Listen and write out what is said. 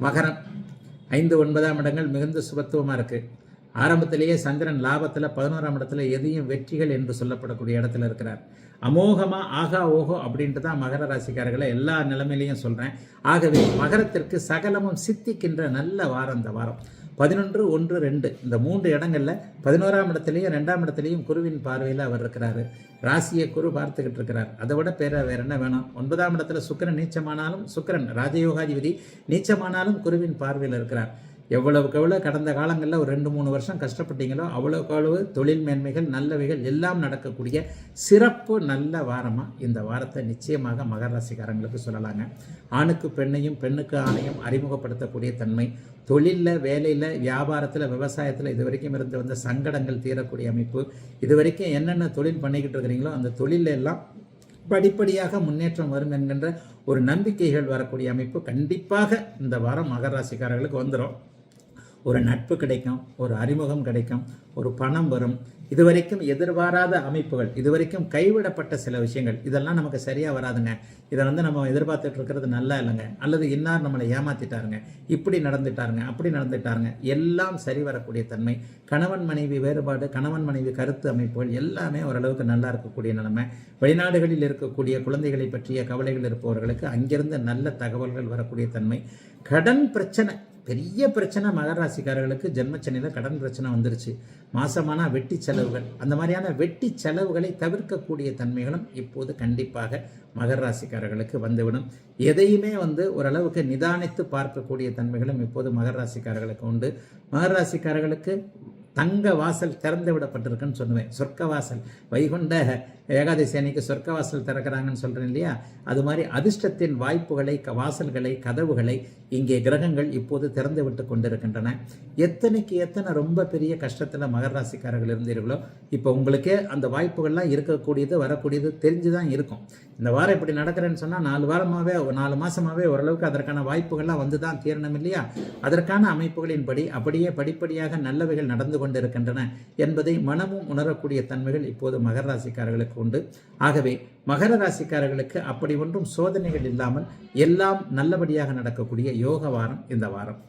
மகரம் 5, 9ஆம் இடங்கள் மிகுந்த சுபத்துவமாக இருக்குது. ஆரம்பத்திலேயே சந்திரன் லாபத்தில் 11ஆம் இடத்துல எதையும் வெற்றிகள் என்று சொல்லப்படக்கூடிய இடத்துல இருக்கிறார். அமோகமாக ஆகா ஓஹோ அப்படின்ட்டு தான் மகர ராசிக்காரர்களை எல்லா நிலைமையிலையும் சொல்கிறேன். ஆகவே மகரத்திற்கு சகலமும் சித்திக்கின்ற நல்ல வாரம் இந்த வாரம். 11, 1, 2 இந்த 3 இடங்களில் 11ஆம் இடத்துலையும் 2ஆம் இடத்துலையும் குருவின் பார்வையில் அவர் இருக்கிறாரு. ராசியை குரு பார்த்துக்கிட்டு இருக்கிறார். அதை விட வேற என்ன வேணும்? 9ஆம் இடத்துல சுக்கிரன் நீச்சமானாலும், சுக்கிரன் ராஜயோகாதிபதி நீச்சமானாலும் குருவின் பார்வையில் இருக்கிறார். எவ்வளவுக்கு எவ்வளோ கடந்த காலங்களில் ஒரு 2-3 வருஷம் கஷ்டப்பட்டீங்களோ அவ்வளோக்கு அவ்வளவு தொழில் மேன்மைகள் நல்லவைகள் எல்லாம் நடக்கக்கூடிய சிறப்பு நல்ல வாரமாக இந்த வாரத்தை நிச்சயமாக மகர ராசிக்காரங்களுக்கு சொல்லலாங்க. ஆணுக்கு பெண்ணையும் பெண்ணுக்கு ஆணையும் அறிமுகப்படுத்தக்கூடிய தன்மை, தொழிலில் வேலையில் வியாபாரத்தில் விவசாயத்தில் இது வரைக்கும் இருந்து வந்த சங்கடங்கள் தீரக்கூடிய அமைப்பு, இது வரைக்கும் என்னென்ன தொழில் பண்ணிக்கிட்டு இருக்கிறீங்களோ அந்த தொழில எல்லாம் படிப்படியாக முன்னேற்றம் வரும் என்கின்ற ஒரு நம்பிக்கைகள் வரக்கூடிய அமைப்பு கண்டிப்பாக இந்த வாரம் மகர ராசிக்காரர்களுக்கு வந்துடும். ஒரு நட்பு கிடைக்கும், ஒரு அறிமுகம் கிடைக்கும், ஒரு பணம் வரும். இதுவரைக்கும் எதிர்பாராத அமைப்புகள், இதுவரைக்கும் கைவிடப்பட்ட சில விஷயங்கள் இதெல்லாம் நமக்கு சரியாக வராதுங்க, இதை நம்ம எதிர்பார்த்துட்டு இருக்கிறது நல்லா இல்லைங்க, அல்லது இன்னார் நம்மளை ஏமாத்திட்டாருங்க, இப்படி நடந்துட்டாருங்க, அப்படி நடந்துட்டாருங்க, எல்லாம் சரி வரக்கூடிய தன்மை. கணவன் மனைவி வேறுபாடு, கணவன் மனைவி கருத்து அமைப்புகள் எல்லாமே ஓரளவுக்கு நல்லா இருக்கக்கூடிய நிலைமை. வெளிநாடுகளில் இருக்கக்கூடிய குழந்தைகளை பற்றிய கவலைகள் இருப்பவர்களுக்கு அங்கிருந்து நல்ல தகவல்கள் வரக்கூடிய தன்மை. கடன் பிரச்சனை, பெரிய பிரச்சனை மகர ராசிக்காரர்களுக்கு ஜென்மச்சனியில் கடன் பிரச்சனை வந்துருச்சு. மாசமான வெட்டி செலவுகள், அந்த மாதிரியான வெட்டி செலவுகளை தவிர்க்கக்கூடிய தன்மைகளும் இப்போது கண்டிப்பாக மகர ராசிக்காரர்களுக்கு வந்துவிடும். எதையுமே ஓரளவுக்கு நிதானித்து பார்க்கக்கூடிய தன்மைகளும் இப்போது மகர ராசிக்காரர்களுக்கு உண்டு. மகர ராசிக்காரர்களுக்கு தங்க வாசல் திறந்து விடப்பட்டிருக்குன்னு சொல்லுவேன். சொர்க்க வாசல், வைகுண்ட ஏகாதசி அன்னைக்கு சொர்க்க வாசல் திறக்கிறாங்கன்னு சொல்கிறேன் இல்லையா, அது மாதிரி அதிர்ஷ்டத்தின் வாய்ப்புகளை, வாசல்களை, கதவுகளை இங்கே கிரகங்கள் இப்போது திறந்து விட்டு கொண்டிருக்கின்றன. எத்தனைக்கு எத்தனை ரொம்ப பெரிய கஷ்டத்தில் மகர ராசிக்காரர்கள் இருந்தீர்களோ இப்போ உங்களுக்கே அந்த வாய்ப்புகள்லாம் இருக்கக்கூடியது வரக்கூடியது தெரிஞ்சு தான் இருக்கும். இந்த வாரம் இப்படி நடக்கிறேன்னு சொன்னால் 4 மாதமாகவே ஓரளவுக்கு அதற்கான வாய்ப்புகள்லாம் வந்து தான் தீரணும் இல்லையா. அதற்கான அமைப்புகளின்படி அப்படியே படிப்படியாக நல்லவைகள் நடந்து கொண்டிருக்கின்றன என்பதை மனமும் உணரக்கூடிய தன்மைகள் இப்போது மகர ராசிக்காரர்களுக்கு உண்டு. ஆகவே மகர ராசிக்காரர்களுக்கு அப்படி ஒன்றும் சோதனைகள் இல்லாமல் எல்லாம் நல்லபடியாக நடக்கக்கூடிய யோக வாரம் இந்த வாரம்.